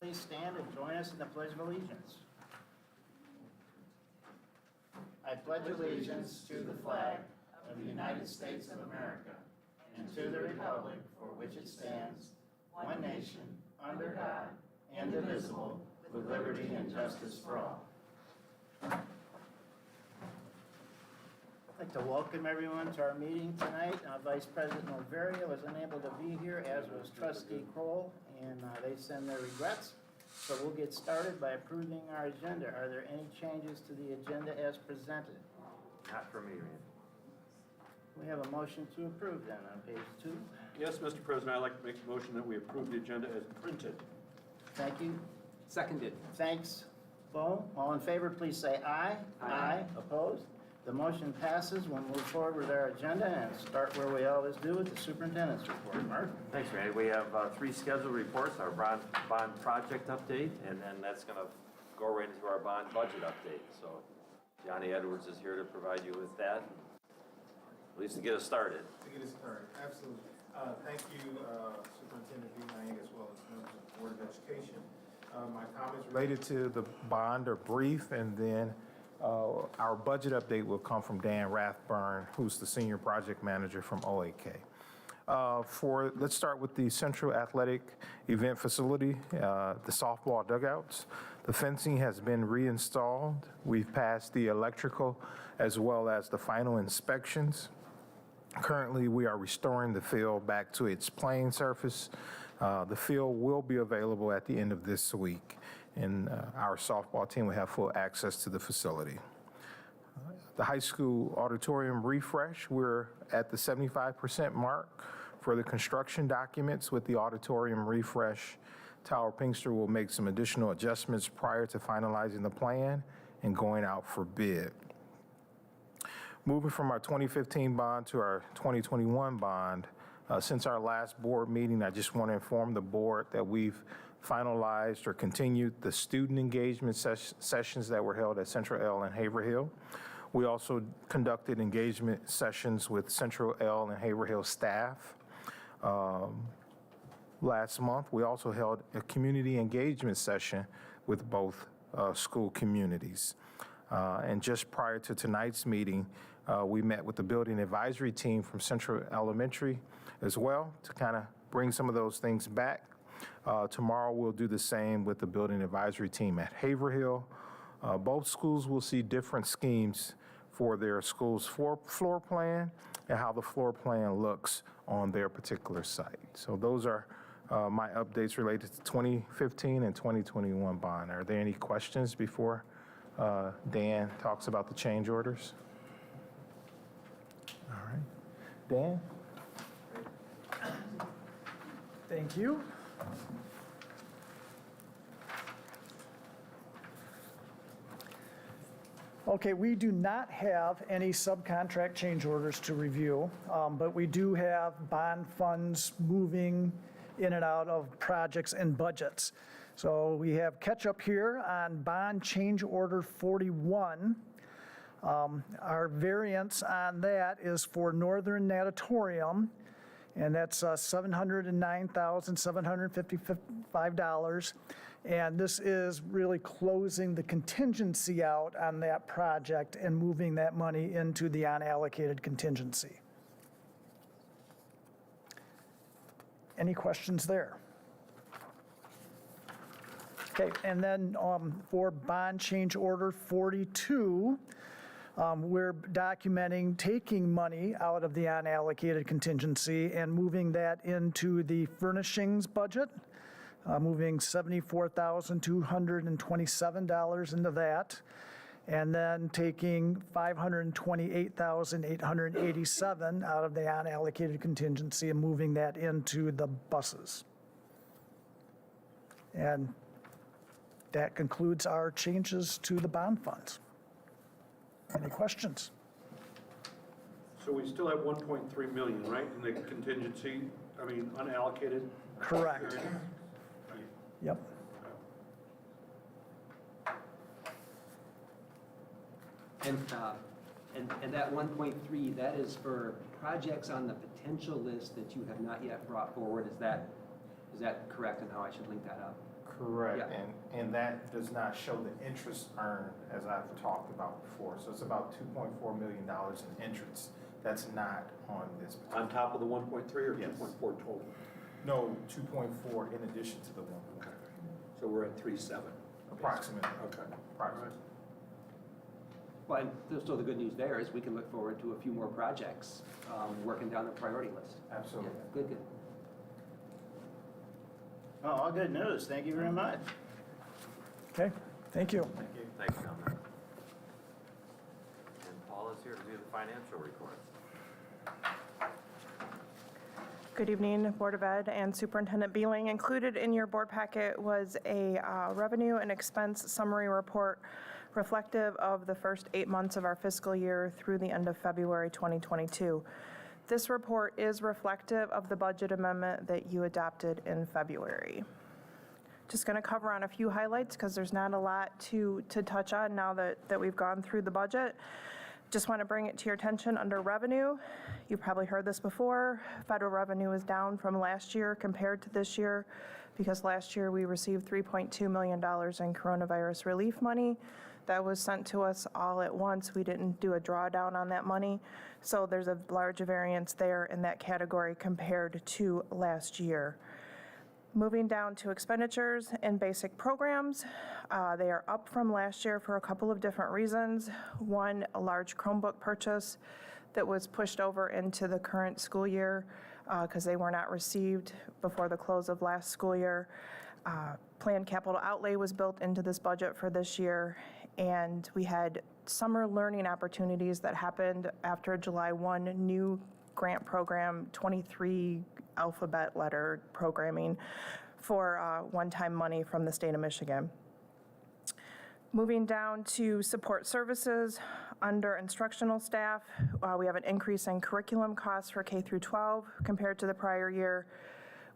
Please stand and join us in the Pledge of Allegiance. I pledge allegiance to the flag of the United States of America and to the republic for which it stands, one nation, under God, indivisible, with liberty and justice for all. I'd like to welcome everyone to our meeting tonight. Vice President Olveria was unable to be here, as was Trustee Kroll, and they send their regrets. So we'll get started by approving our agenda. Are there any changes to the agenda as presented? Not for me, Randy. We have a motion to approve then on page 2. Yes, Mr. President, I'd like to make a motion that we approve the agenda as printed. Thank you. Seconded. Thanks, Bo. All in favor, please say aye. Aye. Opposed? The motion passes. We'll move forward with our agenda and start where we always do with the superintendent's report. Mark? Thanks, Randy. We have 3 scheduled reports, our bond project update, and then that's going to go right into our bond budget update. So Johnny Edwards is here to provide you with that, at least to get us started. To get us started, absolutely. Thank you, Superintendent B. as well as members of the Board of Education. My comments related to the bond are brief, and then our budget update will come from Dan Rathburn, who's the Senior Project Manager from OAK. Let's start with the Central Athletic Event Facility, the softball dugouts. The fencing has been reinstalled. We've passed the electrical as well as the final inspections. Currently, we are restoring the field back to its playing surface. The field will be available at the end of this week, and our softball team will have full access to the facility. The high school auditorium refresh, we're at the 75% mark for the construction documents with the auditorium refresh. Tower Pinkster will make some additional adjustments prior to finalizing the plan and going out for bid. Moving from our 2015 bond to our 2021 bond, since our last board meeting, I just want to inform the board that we've finalized or continued the student engagement sessions that were held at Central L and Haverhill. We also conducted engagement sessions with Central L and Haverhill staff. Last month, we also held a community engagement session with both school communities. And just prior to tonight's meeting, we met with the building advisory team from Central Elementary as well to kind of bring some of those things back. Tomorrow we'll do the same with the building advisory team at Haverhill. Both schools will see different schemes for their school's floor plan and how the floor plan looks on their particular site. So those are my updates related to 2015 and 2021 bond. Are there any questions before Dan talks about the change orders? All right. Dan? Thank you. Okay, we do not have any subcontract change orders to review, but we do have bond funds moving in and out of projects and budgets. So we have catch up here on bond change order 41. Our variance on that is for Northern Natatorium, and that's $709,755. And this is really closing the contingency out on that project and moving that money into the unallocated contingency. Any questions there? Okay, and then for bond change order 42, we're documenting taking money out of the unallocated contingency and moving that into the furnishings budget, moving $74,227 into that, and then taking $528,887 out of the unallocated contingency and moving that into the buses. And that concludes our changes to the bond funds. Any questions? So we still have 1.3 million, right, in the contingency, unallocated? Correct. Right. Yep. And that 1.3, that is for projects on the potential list that you have not yet brought forward. Is that correct, and how I should link that up? Correct, Yeah. and that does not show the interest earned, as I've talked about before. So it's about $2.4 million in interest. That's not on this particular. On top of the 1.3 or Yes. 2.4 total? No, 2.4 in addition to the 1. Okay. So we're at 3.7. Approximately. Okay. Approximately. Well, and so the good news there is we can look forward to a few more projects working down the priority list. Absolutely. Yeah, good, good. Well, all good news. Thank you very much. Okay, thank you. Thank you. Thanks, Dominic. And Paul is here to do the financial reports. Good evening, Board of Ed and Superintendent Beeling. Included in your board packet was a revenue and expense summary report reflective of the first 8 months of our fiscal year through the end of February 2022. This report is reflective of the budget amendment that you adopted in February. Just going to cover on a few highlights because there's not a lot to touch on now that we've gone through the budget. Just want to bring it to your attention under revenue. You've probably heard this before. Federal revenue is down from last year compared to this year because last year we received $3.2 million in coronavirus relief money. That was sent to us all at once. We didn't do a drawdown on that money. So there's a large variance there in that category compared to last year. Moving down to expenditures and basic programs, they are up from last year for a couple of different reasons. One, a large Chromebook purchase that was pushed over into the current school year because they were not received before the close of last school year. Planned capital outlay was built into this budget for this year, and we had summer learning opportunities that happened after July 1, new grant program, 23 alphabet letter programming for one-time money from the state of Michigan. Moving down to support services, under instructional staff, we have an increase in curriculum costs for K through 12 compared to the prior year.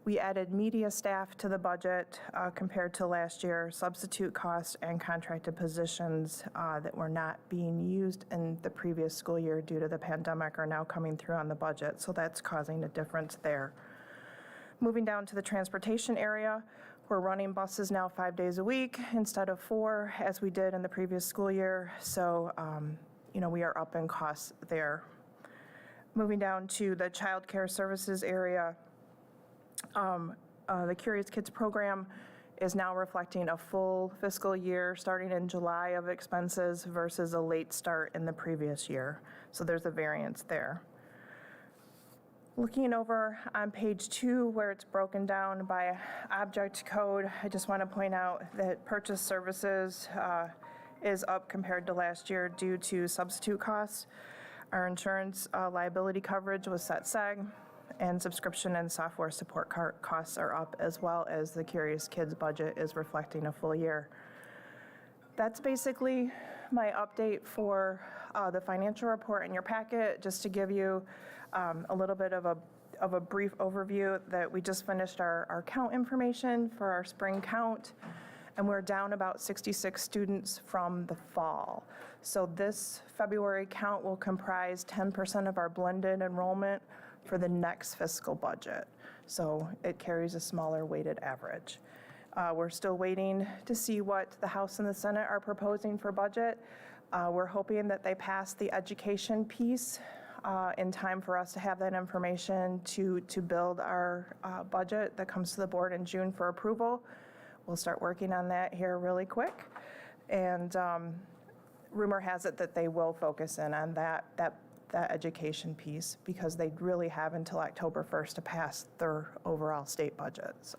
We added media staff to the budget compared to last year. Substitute costs and contracted positions that were not being used in the previous school year due to the pandemic are now coming through on the budget, so that's causing a difference there. Moving down to the transportation area, we're running buses now 5 days a week instead of 4 as we did in the previous school year, so we are up in costs there. Moving down to the child care services area, the Curious Kids program is now reflecting a full fiscal year starting in July of expenses versus a late start in the previous year. So there's a variance there. Looking over on page 2 where it's broken down by object code, I just want to point out that purchase services is up compared to last year due to substitute costs. Our insurance liability coverage was set SAG, and subscription and software support costs are up, as well as the Curious Kids budget is reflecting a full year. That's basically my update for the financial report in your packet, just to give you a little bit of a brief overview that we just finished our count information for our spring count, and we're down about 66 students from the fall. So this February count will comprise 10% of our blended enrollment for the next fiscal budget. So it carries a smaller weighted average. We're still waiting to see what the House and the Senate are proposing for budget. We're hoping that they pass the education piece in time for us to have that information to build our budget that comes to the board in June for approval. We'll start working on that here really quick. And rumor has it that they will focus in on that education piece because they really have until October 1st to pass their overall state budget. So,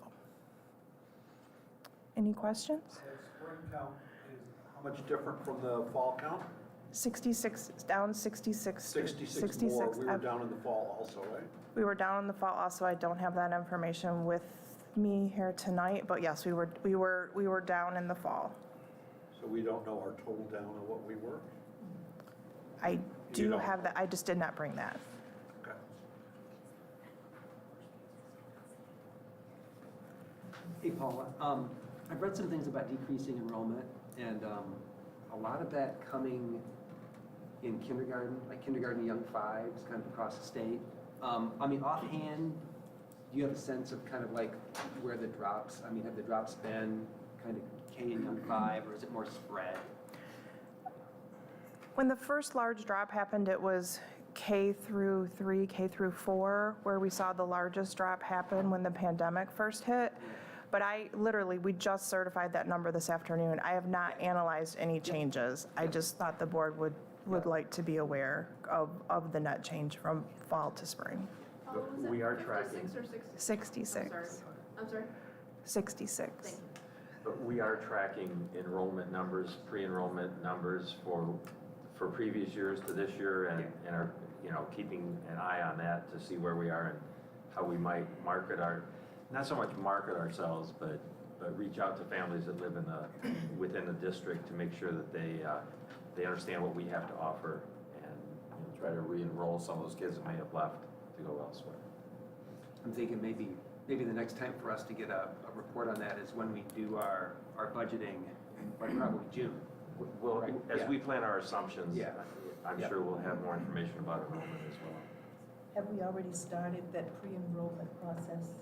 any questions? That spring count is how much different from the fall count? 66, down 66. 66 more. We were down in the fall also, right? We were down in the fall also. I don't have that information with me here tonight, but yes, we were down in the fall. So we don't know our total down on what we were? I do don't. have that. I just did not bring that. Okay. Hey, Paula, I've read some things about decreasing enrollment, and a lot of that coming in kindergarten, like kindergarten young fives, kind of across the state. Offhand, do you have a sense of kind of like where the drops, I mean, have the drops been kind of K through 5, or is it more spread? When the first large drop happened, it was K through 3, K through 4, where we saw the largest drop happen when the pandemic first hit. But we just certified that number this afternoon. I have not analyzed any changes. I just thought the board would like to be aware of the net change from fall to spring. We are tracking, 66. I'm sorry? 66. Thank you. but we are tracking enrollment numbers, pre-enrollment numbers for previous years to this year, and are, keeping an eye on that to see where we are and how we might not so much market ourselves, but reach out to families that live within the district to make sure that they understand what we have to offer, and try to re-enroll some of those kids that may have left to go elsewhere. I'm thinking maybe the next time for us to get a report on that is when we do our budgeting, like probably June. Well, Right, as yeah. we plan our assumptions, Yeah. I'm Yeah. sure we'll have more information about enrollment as well. Have we already started that pre-enrollment process?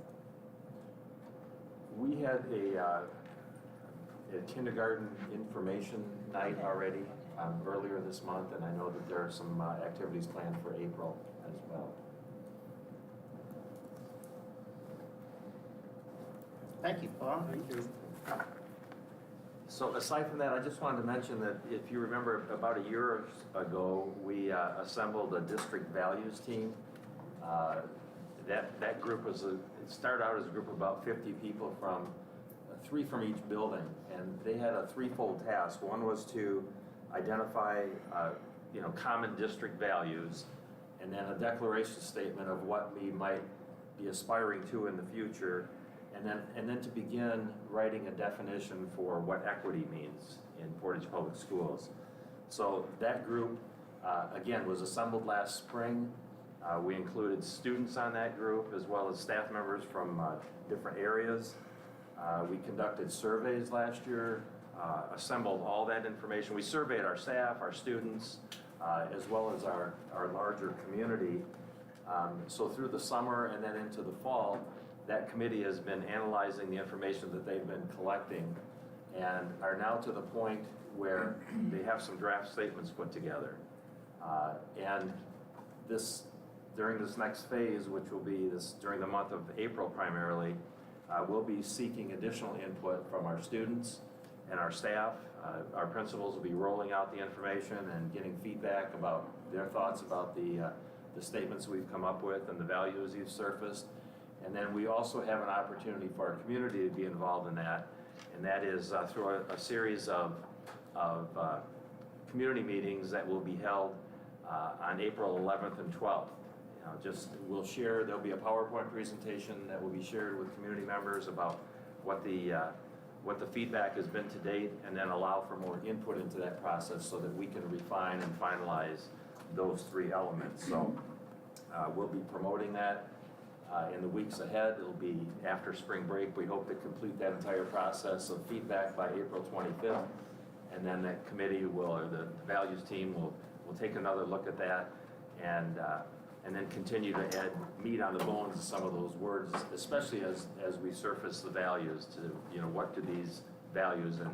We had a kindergarten information night already earlier this month, and I know that there are some activities planned for April as well. Thank you, Paul. Thank you. So aside from that, I just wanted to mention that if you remember about a year ago, we assembled a district values team. That group it started out as a group of about 50 people from 3 from each building, and they had a threefold task. One was to identify common district values, and then a declaration statement of what we might be aspiring to in the future, and then to begin writing a definition for what equity means in Portage Public Schools. So that group, again, was assembled last spring. We included students on that group as well as staff members from different areas. We conducted surveys last year, assembled all that information. We surveyed our staff, our students, as well as our larger community. So through the summer and then into the fall, that committee has been analyzing the information that they've been collecting and are now to the point where they have some draft statements put together. And during this next phase, which will be during the month of April primarily, we'll be seeking additional input from our students and our staff. Our principals will be rolling out the information and getting feedback about their thoughts about the statements we've come up with and the values you've surfaced. And then we also have an opportunity for our community to be involved in that, and that is through a series of community meetings that will be held on April 11th and 12th. There'll be a PowerPoint presentation that will be shared with community members about what the feedback has been to date, and then allow for more input into that process so that we can refine and finalize those 3 elements. So we'll be promoting that in the weeks ahead. It'll be after spring break. We hope to complete that entire process of feedback by April 25th. And then that committee or the values team will take another look at that and then continue to add meat on the bones of some of those words, especially as we surface the values to, what do these values, and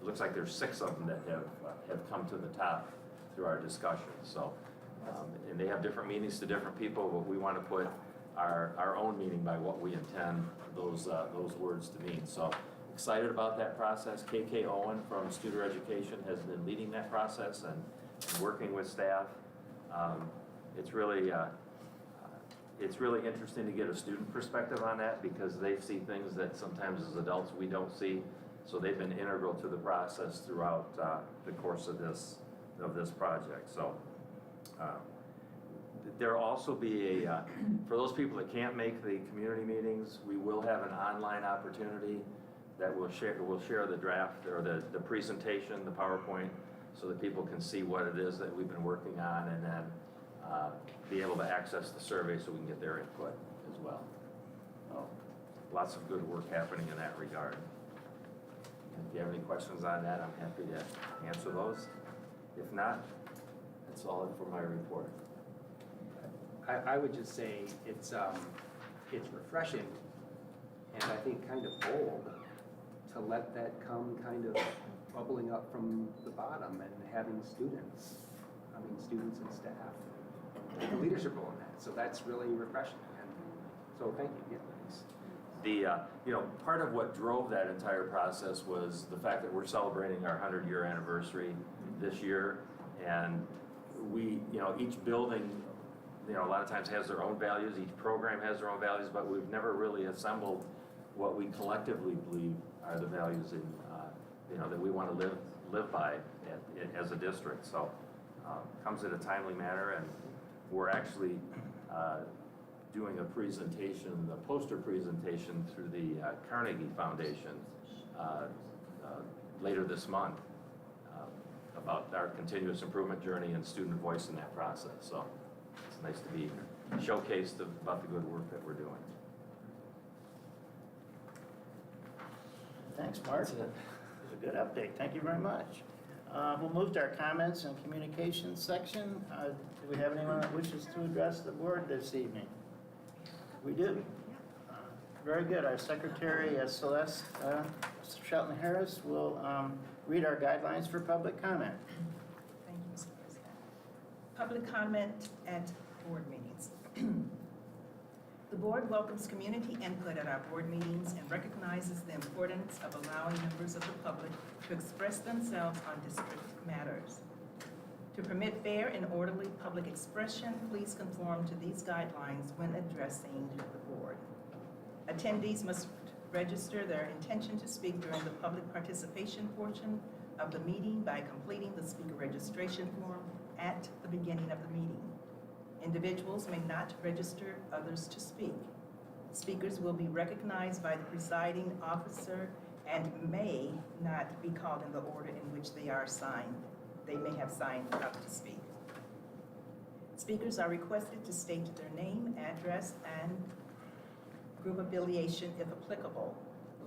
it looks like there's 6 of them that have come to the top through our discussion. So, and they have different meanings to different people, but we want to put our own meaning by what we intend those words to mean. So excited about that process. KK Owen from Studer Education has been leading that process and working with staff. It's really interesting to get a student perspective on that because they see things that sometimes as adults we don't see. So they've been integral to the process throughout the course of this project. So. There'll also be for those people that can't make the community meetings, we will have an online opportunity that we'll share the draft or the presentation, the PowerPoint, so that people can see what it is that we've been working on, and then be able to access the survey so we can get their input as well. So, lots of good work happening in that regard. And if you have any questions on that, I'm happy to answer those. If not, that's all for my report. I would just say it's it's refreshing, and I think kind of bold, to let that come kind of bubbling up from the bottom and having students and staff, the leadership role in that. So that's really refreshing. And so thank you. Yeah, thanks. Part of what drove that entire process was the fact that we're celebrating our 100-year anniversary this year, and each building, a lot of times has their own values, each program has their own values, but we've never really assembled what we collectively believe are the values that we want to live by as a district. So comes at a timely manner, and we're actually doing a presentation, a poster presentation through the Carnegie Foundation later this month about our continuous improvement journey and student voice in that process. So it's nice to be showcased about the good work that we're doing. Thanks, Mark. It was a good update. Thank you very much. We'll move to our comments and communications section. Do we have anyone that wishes to address the board this evening? We do. Very good. Our secretary, Celeste Shelton-Harris, will read our guidelines for public comment. Thank you, Mr. President. Public comment at board meetings. The board welcomes community input at our board meetings and recognizes the importance of allowing members of the public to express themselves on district matters. To permit fair and orderly public expression, please conform to these guidelines when addressing the board. Attendees must register their intention to speak during the public participation portion of the meeting by completing the speaker registration form at the beginning of the meeting. Individuals may not register others to speak. Speakers will be recognized by the presiding officer and may not be called in the order in which they are assigned. They may have signed up to speak. Speakers are requested to state their name, address, and group affiliation if applicable.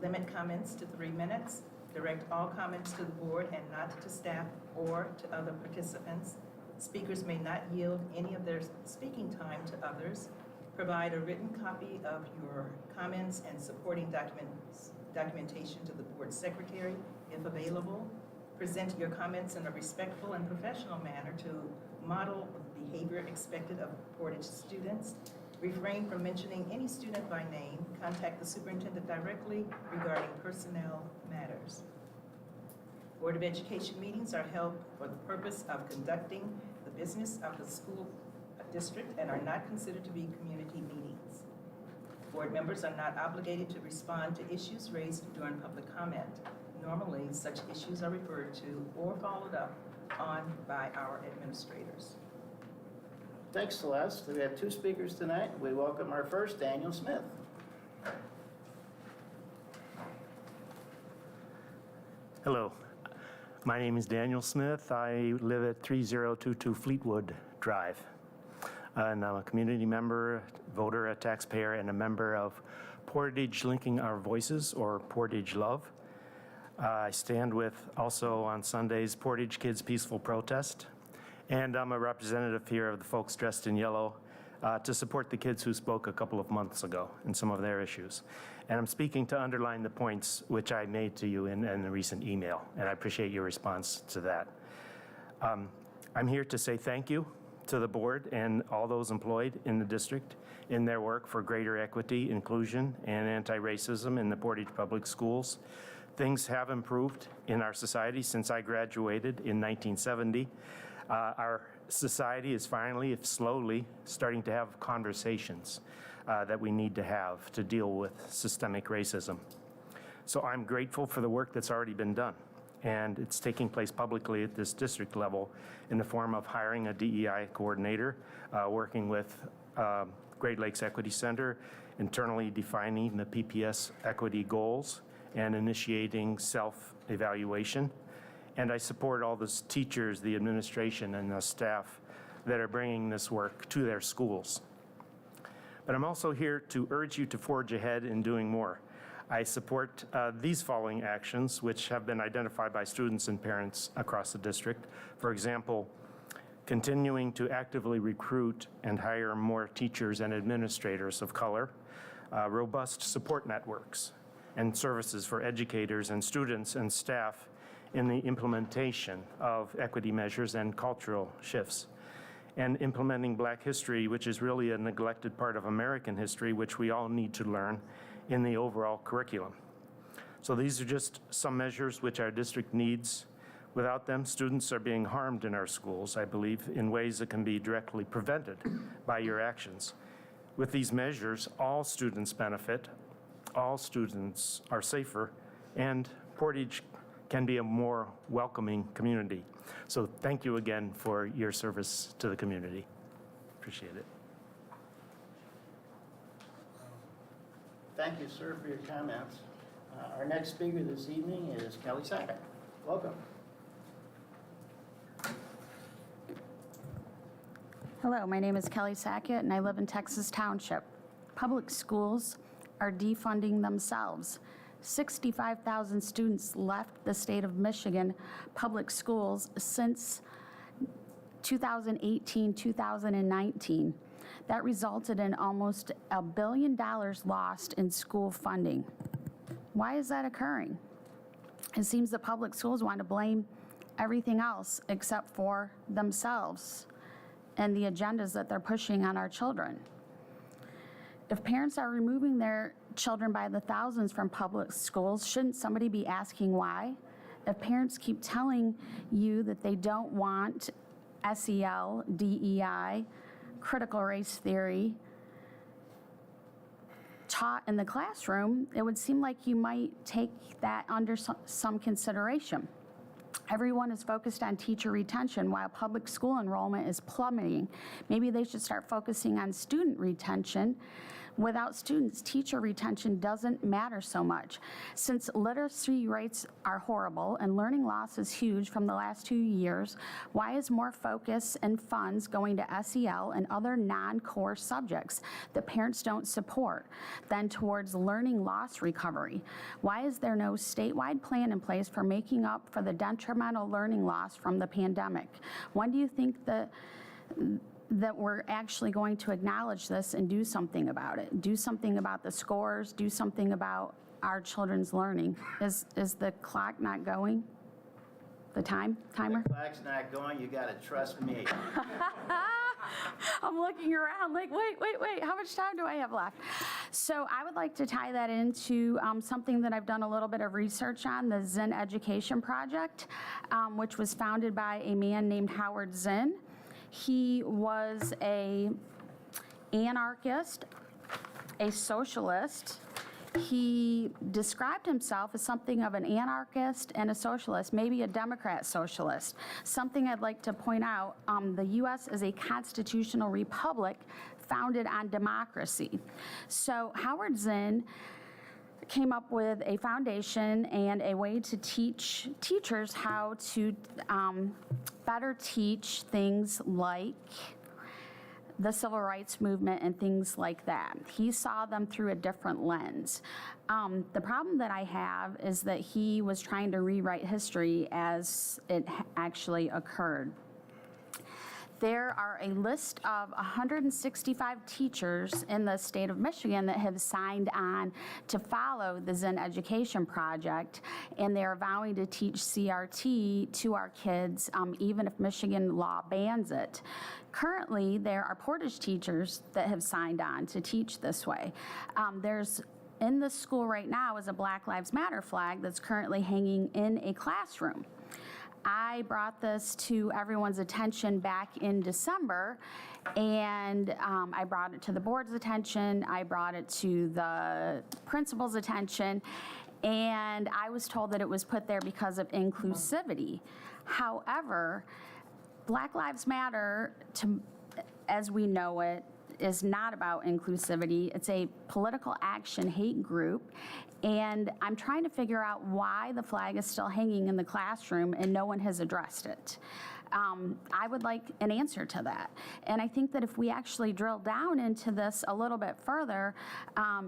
Limit comments to 3 minutes. Direct all comments to the board and not to staff or to other participants. Speakers may not yield any of their speaking time to others. Provide a written copy of your comments and supporting documentation to the board secretary if available. Present your comments in a respectful and professional manner to model behavior expected of Portage students. Refrain from mentioning any student by name. Contact the superintendent directly regarding personnel matters. Board of Education meetings are held for the purpose of conducting the business of the school district and are not considered to be community meetings. Board members are not obligated to respond to issues raised during public comment. Normally, such issues are referred to or followed up on by our administrators. Thanks, Celeste. We have 2 speakers tonight. We welcome our first, Daniel Smith. Hello, my name is Daniel Smith. I live at 3022 Fleetwood Drive. And I'm a community member, voter, a taxpayer, and a member of Portage Linking Our Voices, or Portage Love. I stand with, also on Sundays, Portage Kids Peaceful Protest. And I'm a representative here of the folks dressed in yellow to support the kids who spoke a couple of months ago and some of their issues. And I'm speaking to underline the points which I made to you in a recent email, and I appreciate your response to that. I'm here to say thank you to the board and all those employed in the district in their work for greater equity, inclusion, and anti-racism in the Portage Public Schools. Things have improved in our society since I graduated in 1970. Our society is finally, if slowly, starting to have conversations that we need to have to deal with systemic racism. So I'm grateful for the work that's already been done, and it's taking place publicly at this district level in the form of hiring a DEI coordinator, working with Great Lakes Equity Center, internally defining the PPS equity goals, and initiating self-evaluation. And I support all the teachers, the administration, and the staff that are bringing this work to their schools. But I'm also here to urge you to forge ahead in doing more. I support these following actions, which have been identified by students and parents across the district. For example, continuing to actively recruit and hire more teachers and administrators of color, robust support networks and services for educators and students and staff in the implementation of equity measures and cultural shifts, and implementing Black history, which is really a neglected part of American history, which we all need to learn in the overall curriculum. So these are just some measures which our district needs. Without them, students are being harmed in our schools, I believe, in ways that can be directly prevented by your actions. With these measures, all students benefit, all students are safer, and Portage can be a more welcoming community. So thank you again for your service to the community. Appreciate it. Thank you, sir, for your comments. Our next speaker this evening is Kelly Sackett. Welcome. Hello, my name is Kelly Sackett, and I live in Texas Township. Public schools are defunding themselves. 65,000 students left the state of Michigan public schools since 2018, 2019. That resulted in almost $1 billion lost in school funding. Why is that occurring? It seems that public schools want to blame everything else except for themselves and the agendas that they're pushing on our children. If parents are removing their children by the thousands from public schools, shouldn't somebody be asking why? If parents keep telling you that they don't want SEL, DEI, critical race theory taught in the classroom, it would seem like you might take that under some consideration. Everyone is focused on teacher retention while public school enrollment is plummeting. Maybe they should start focusing on student retention. Without students, teacher retention doesn't matter so much. Since literacy rates are horrible and learning loss is huge from the last 2 years, why is more focus and funds going to SEL and other non-core subjects that parents don't support than towards learning loss recovery? Why is there no statewide plan in place for making up for the detrimental learning loss from the pandemic? When do you think that we're actually going to acknowledge this and do something about it? Do something about the scores, do something about our children's learning. Is the clock not going? The timer? The clock's not going, you gotta trust me. I'm looking around like, wait, how much time do I have left? So I would like to tie that into something that I've done a little bit of research on, the Zinn Education Project, which was founded by a man named Howard Zinn. He was an anarchist, a socialist. He described himself as something of an anarchist and a socialist, maybe a Democrat socialist. Something I'd like to point out, the U.S. is a constitutional republic founded on democracy. So Howard Zinn came up with a foundation and a way to teach teachers how to better teach things like the civil rights movement and things like that. He saw them through a different lens. The problem that I have is that he was trying to rewrite history as it actually occurred. There are a list of 165 teachers in the state of Michigan that have signed on to follow the Zinn Education Project, and they're vowing to teach CRT to our kids, even if Michigan law bans it. Currently, there are Portage teachers that have signed on to teach this way. In the school right now is a Black Lives Matter flag that's currently hanging in a classroom. I brought this to everyone's attention back in December, and I brought it to the board's attention, I brought it to the principal's attention, and I was told that it was put there because of inclusivity. However, Black Lives Matter, as we know it, is not about inclusivity. It's a political action hate group, and I'm trying to figure out why the flag is still hanging in the classroom and no one has addressed it. I would like an answer to that. And I think that if we actually drill down into this a little bit further,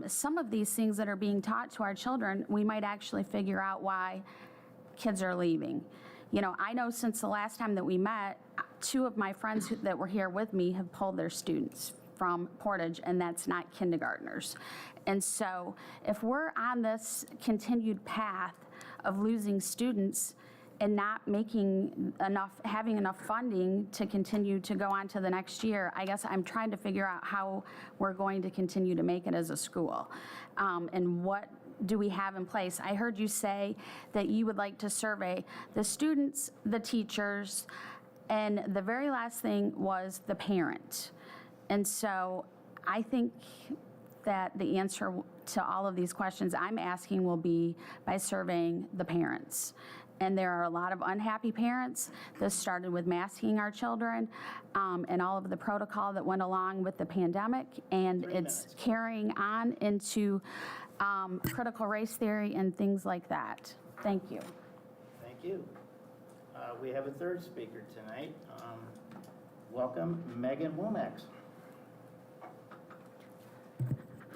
some of these things that are being taught to our children, we might actually figure out why kids are leaving. You know, I know since the last time that we met, 2 of my friends that were here with me have pulled their students from Portage, and that's not kindergartners. And so if we're on this continued path of losing students and not making enough, having enough funding to continue to go on to the next year, I guess I'm trying to figure out how we're going to continue to make it as a school. And what do we have in place? I heard you say that you would like to survey the students, the teachers, and the very last thing was the parent. And so I think that the answer to all of these questions I'm asking will be by surveying the parents. And there are a lot of unhappy parents. This started with masking our children and all of the protocol that went along with the pandemic, and it's carrying on into critical race theory and things like that. Thank you. Thank you. We have a third speaker tonight. Welcome, Megan Womacks.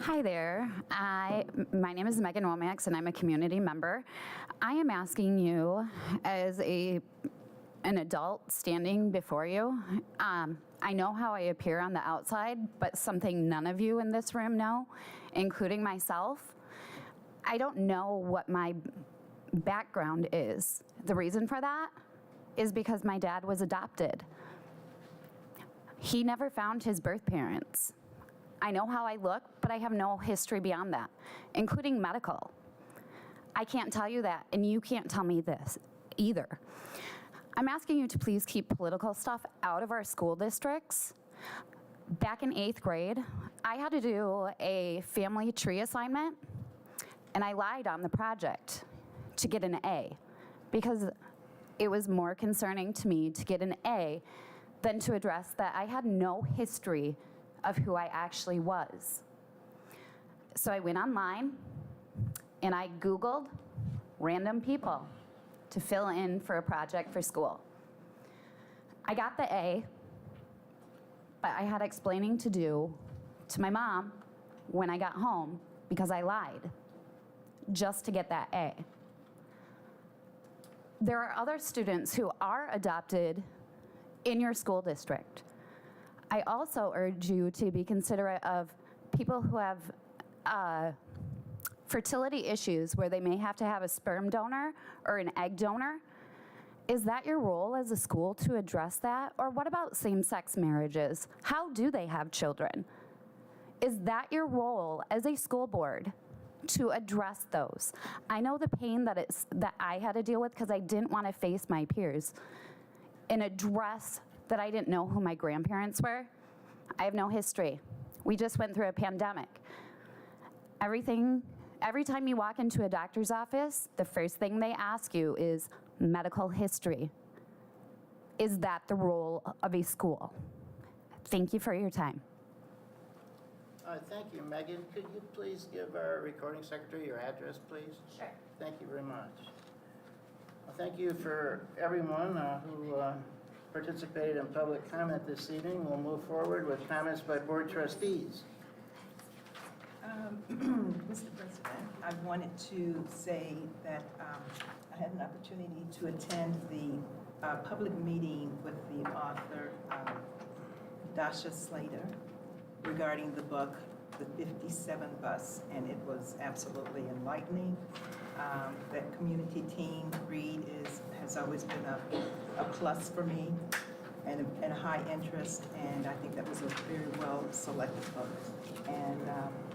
Hi there. My name is Megan Womacks, and I'm a community member. I am asking you, as an adult standing before you, I know how I appear on the outside, but something none of you in this room know, including myself, I don't know what my background is. The reason for that is because my dad was adopted. He never found his birth parents. I know how I look, but I have no history beyond that, including medical. I can't tell you that, and you can't tell me this either. I'm asking you to please keep political stuff out of our school districts. Back in 8th grade, I had to do a family tree assignment, and I lied on the project to get an A, because it was more concerning to me to get an A than to address that I had no history of who I actually was. So I went online and I Googled random people to fill in for a project for school. I got the A, but I had explaining to do to my mom when I got home because I lied just to get that A. There are other students who are adopted in your school district. I also urge you to be considerate of people who have fertility issues where they may have to have a sperm donor or an egg donor. Is that your role as a school to address that? Or what about same-sex marriages? How do they have children? Is that your role as a school board to address those? I know the pain that I had to deal with because I didn't want to face my peers and address that I didn't know who my grandparents were. I have no history. We just went through a pandemic. Every time you walk into a doctor's office, the first thing they ask you is medical history. Is that the role of a school? Thank you for your time. Thank you, Megan. Could you please give our recording secretary your address, please? Sure. Thank you very much. Well, thank you for everyone who participated in public comment this evening. We'll move forward with comments by board trustees. Mr. President, I wanted to say that I had an opportunity to attend the public meeting with the author, Dasha Slater, regarding the book, The 57 Bus, and it was absolutely enlightening. That community team read has always been a plus for me and a high interest, and I think that was a very well selected book. And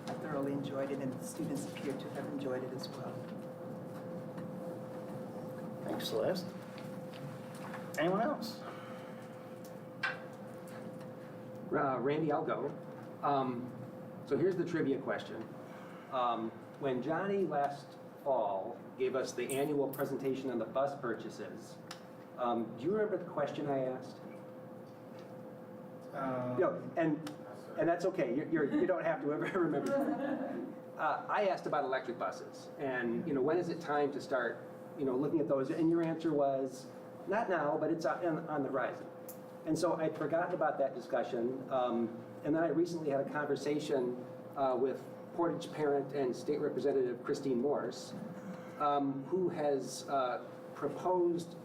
I thoroughly enjoyed it, and the students appear to have enjoyed it as well. Thanks, Celeste. Anyone else? Randy, I'll go. So here's the trivia question. When Johnny last fall gave us the annual presentation on the bus purchases, do you remember the question I asked? No, and that's okay. You don't have to ever remember. I asked about electric buses, and when is it time to start, looking at those? And your answer was, not now, but it's on the horizon. And so I'd forgotten about that discussion, and then I recently had a conversation with Portage parent and State Representative Christine Morse, who has proposed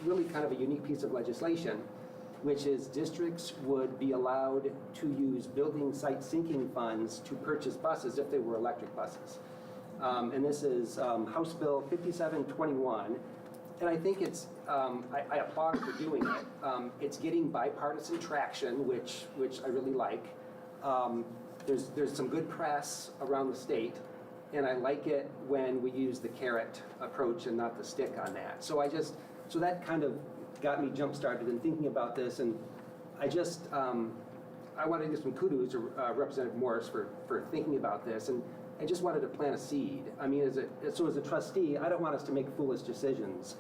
really kind of a unique piece of legislation which is districts would be allowed to use building site sinking funds to purchase buses if they were electric buses. And this is House Bill 5721. And I think it's, I applaud for doing it. It's getting bipartisan traction, which I really like. There's some good press around the state, and I like it when we use the carrot approach and not the stick on that. So that kind of got me jump-started in thinking about this, and I wanted to give some kudos to Representative Morris for thinking about this, and I just wanted to plant a seed. I mean, as a trustee, I don't want us to make foolish decisions,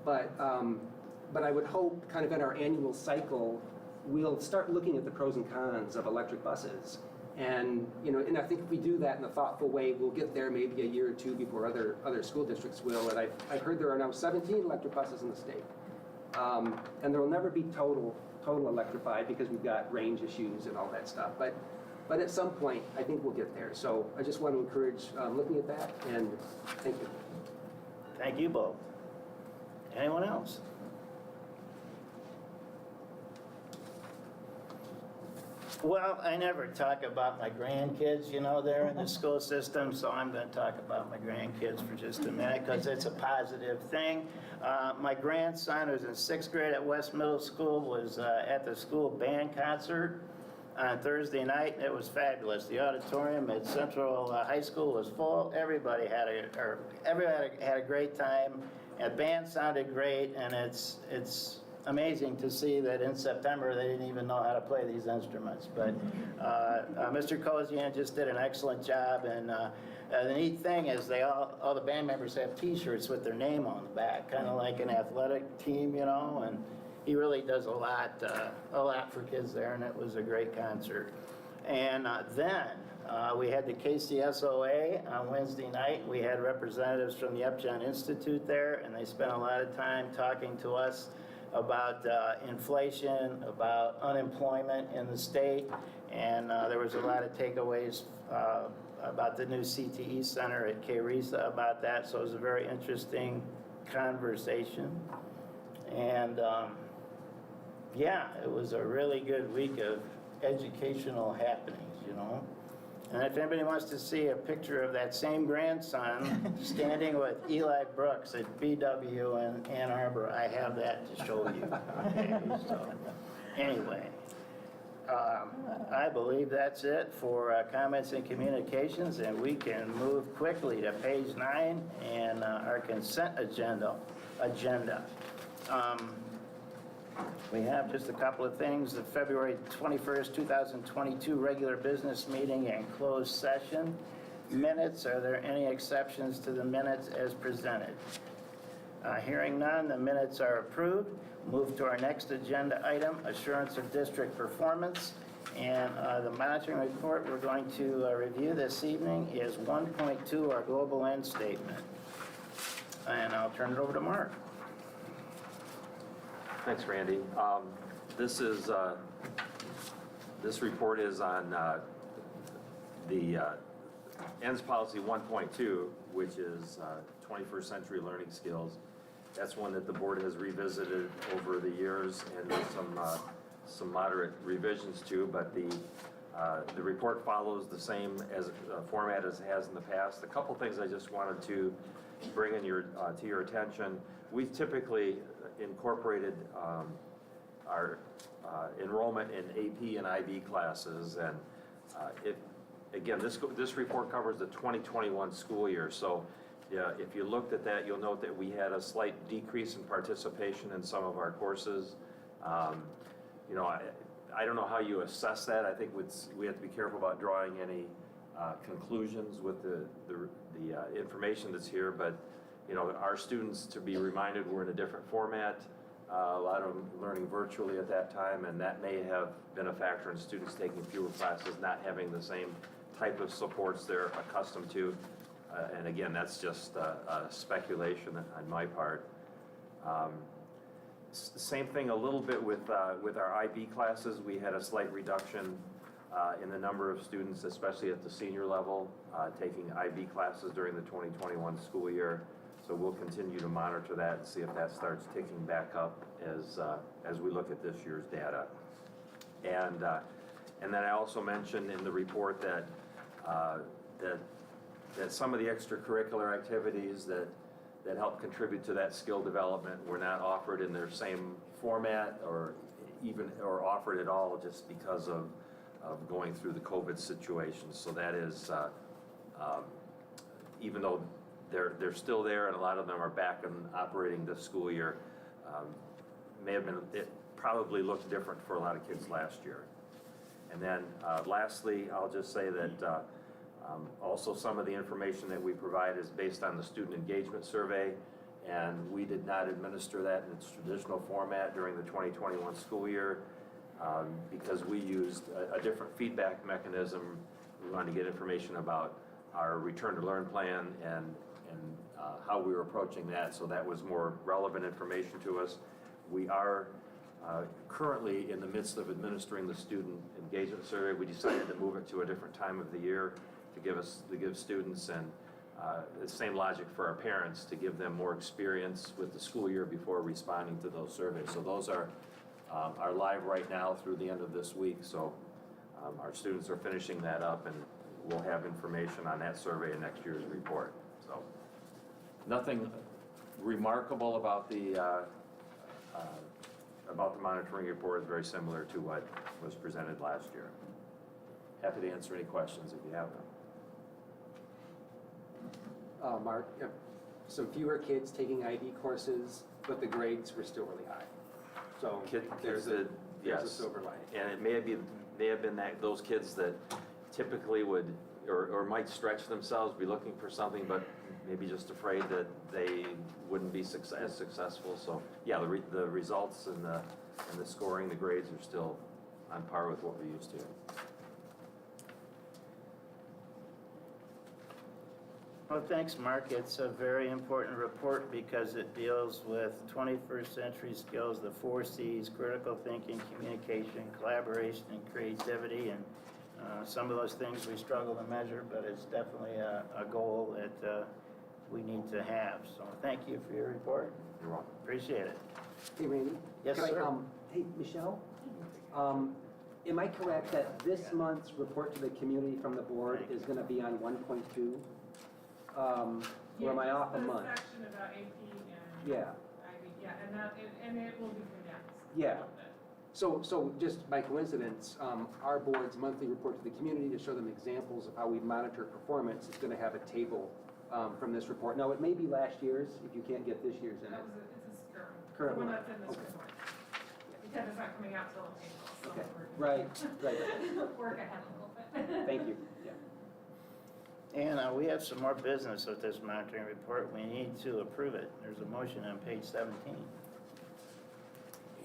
but I would hope kind of in our annual cycle, we'll start looking at the pros and cons of electric buses. And, and I think if we do that in a thoughtful way, we'll get there maybe a year or two before other school districts will. And I've heard there are now 17 electric buses in the state. And there will never be total electrified because we've got range issues and all that stuff. But at some point, I think we'll get there. So I just want to encourage looking at that, and thank you. Thank you both. Anyone else? Well, I never talk about my grandkids, they're in the school system, so I'm going to talk about my grandkids for just a minute because it's a positive thing. My grandson, who's in 6th grade at West Middle School, was at the school band concert on Thursday night. It was fabulous. The auditorium at Central High School was full. Everybody had a great time. And the band sounded great, and it's amazing to see that in September they didn't even know how to play these instruments. But Mr. Kozian just did an excellent job, and the neat thing is all the band members have T-shirts with their name on the back, kind of like an athletic team, and he really does a lot for kids there, and it was a great concert. And then we had the KCSOA on Wednesday night. We had representatives from the Upjohn Institute there, and they spent a lot of time talking to us about inflation, about unemployment in the state, and there was a lot of takeaways about the new CTE center at KRESA about that, so it was a very interesting conversation. And yeah, it was a really good week of educational happenings, And if anybody wants to see a picture of that same grandson standing with Eli Brooks at BW in Ann Arbor, I have that to show you. Okay, so anyway, I believe that's it for comments and communications, and we can move quickly to page 9 and our consent agenda. We have just a couple of things. The February 21st, 2022 regular business meeting and closed session minutes. Are there any exceptions to the minutes as presented? Hearing none, the minutes are approved. Move to our next agenda item, assurance of district performance. And the monitoring report we're going to review this evening is 1.2, our global end statement. And I'll turn it over to Mark. Thanks, Randy. This report is on the ENDS Policy 1.2, which is 21st century learning skills. That's one that the board has revisited over the years, and there's some moderate revisions to, but the report follows the same format as it has in the past. A couple things I just wanted to bring to your attention. We've typically incorporated our enrollment in AP and IB classes, and again, this report covers the 2021 school year. So, if you looked at that, you'll note that we had a slight decrease in participation in some of our courses. I don't know how you assess that. I think we have to be careful about drawing any conclusions with the information that's here, but our students, to be reminded, we're in a different format. A lot of them learning virtually at that time, and that may have been a factor in students taking fewer classes, not having the same type of supports they're accustomed to. And again, that's just a speculation on my part. Same thing a little bit with our IB classes. We had a slight reduction in the number of students, especially at the senior level, taking IB classes during the 2021 school year. So we'll continue to monitor that and see if that starts ticking back up as we look at this year's data. And then I also mentioned in the report that some of the extracurricular activities that help contribute to that skill development were not offered in their same format or offered at all just because of going through the COVID situation. So that is, even though they're still there and a lot of them are back and operating this school year, it probably looked different for a lot of kids last year. And then lastly, I'll just say that also some of the information that we provide is based on the student engagement survey, and we did not administer that in its traditional format during the 2021 school year because we used a different feedback mechanism. We wanted to get information about our return to learn plan and how we were approaching that, so that was more relevant information to us. We are currently in the midst of administering the student engagement survey. We decided to move it to a different time of the year to give students and the same logic for our parents, to give them more experience with the school year before responding to those surveys. So those are live right now through the end of this week. So our students are finishing that up, and we'll have information on that survey in next year's report. So nothing remarkable about the monitoring report. Is very similar to what was presented last year. Happy to answer any questions if you have them. Mark, some fewer kids taking IB courses, but the grades were still really high. So there's a silver lining. And it may have been that those kids that typically would or might stretch themselves, be looking for something, but maybe just afraid that they wouldn't be as successful. So yeah, the results and the scoring, the grades are still on par with what we're used to. Well, thanks, Mark. It's a very important report because it deals with 21st century skills, the 4 C's: critical thinking, communication, collaboration, and creativity. And some of those things we struggle to measure, but it's definitely a goal that we need to have. So thank you for your report. You're welcome. Appreciate it. Hey, Randy? Yes, sir. Hey, Michelle? Am I correct that this month's report to the community from the board is going to be on 1.2? Or am I off a month? The section about AP and Yeah. IB, yeah, and it will be condensed. Yeah. So just by coincidence, our board's monthly report to the community to show them examples of how we monitor performance is going to have a table from this report. Now, it may be last year's if you can't get this year's in it. It's a Current the one one. that's in this report. Because it's not coming out till April, so Okay. we're Right. work ahead a little bit. Thank you. Yeah. And we have some more business with this monitoring report. We need to approve it. There's a motion on page 17.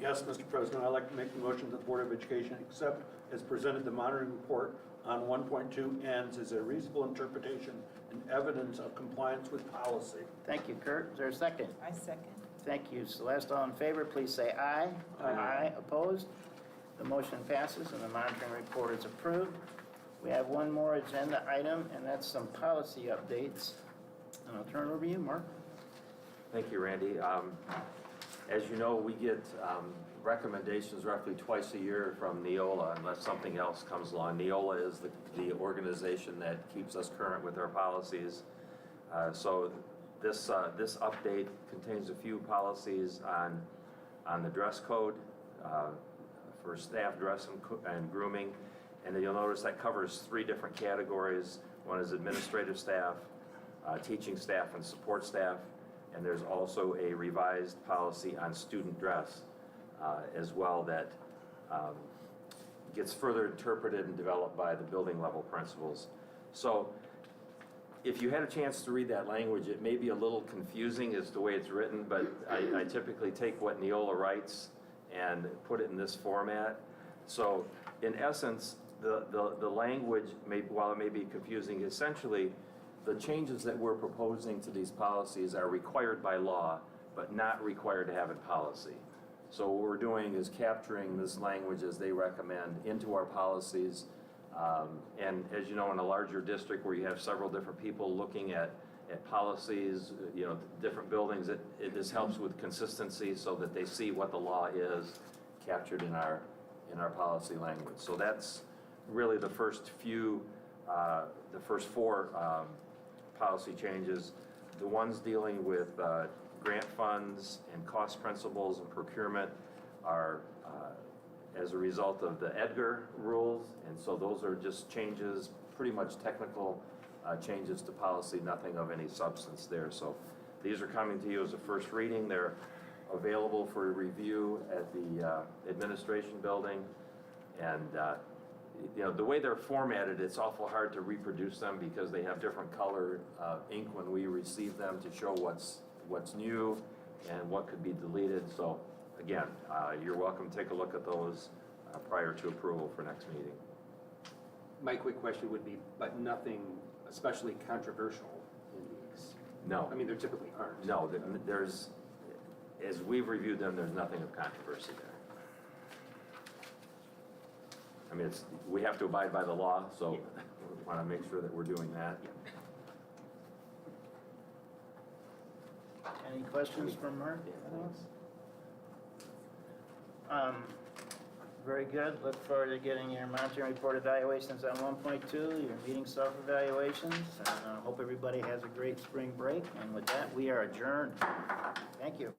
Yes, Mr. President, I'd like to make the motion that the Board of Education accept as presented the monitoring report on 1.2 ends as a reasonable interpretation and evidence of compliance with policy. Thank you, Kurt. Is there a second? I second. Thank you, Celeste. All in favor, please say aye. Aye. Opposed? The motion passes and the monitoring report is approved. We have one more agenda item, and that's some policy updates. And I'll turn it over to you, Mark. Thank you, Randy. As you know, we get recommendations roughly twice a year from Neola unless something else comes along. Neola is the organization that keeps us current with our policies. So this update contains a few policies on the dress code for staff dress and grooming. And then you'll notice that covers 3 different categories. One is administrative staff, teaching staff, and support staff. And there's also a revised policy on student dress as well that gets further interpreted and developed by the building level principals. So if you had a chance to read that language, it may be a little confusing as to the way it's written, but I typically take what Neola writes and put it in this format. So in essence, the language, while it may be confusing, essentially the changes that we're proposing to these policies are required by law, but not required to have in policy. So what we're doing is capturing this language as they recommend into our policies. And as you know, in a larger district where you have several different people looking at at policies, different buildings. It just helps with consistency so that they see what the law is captured in our policy language. So that's really the first four policy changes. The ones dealing with grant funds and cost principles and procurement are as a result of the Edgar rules, and so those are just changes, pretty much technical changes to policy, nothing of any substance there. So these are coming to you as a first reading. They're available for review at the administration building, and the way they're formatted, it's awful hard to reproduce them because they have different color ink when we receive them to show what's new and what could be deleted. So again, you're welcome to take a look at those prior to approval for next meeting. My quick question would be, but nothing especially controversial in these? No. I mean, there typically aren't. No, there's, as we've reviewed them, there's nothing of controversy there. I mean, we have to abide by the law, so we want to make sure that we're doing that. Any questions from Mark? Very good. Look forward to getting your monitoring report evaluations on 1.2, your meeting self-evaluations. And hope everybody has a great spring break. And with that, we are adjourned. Thank you.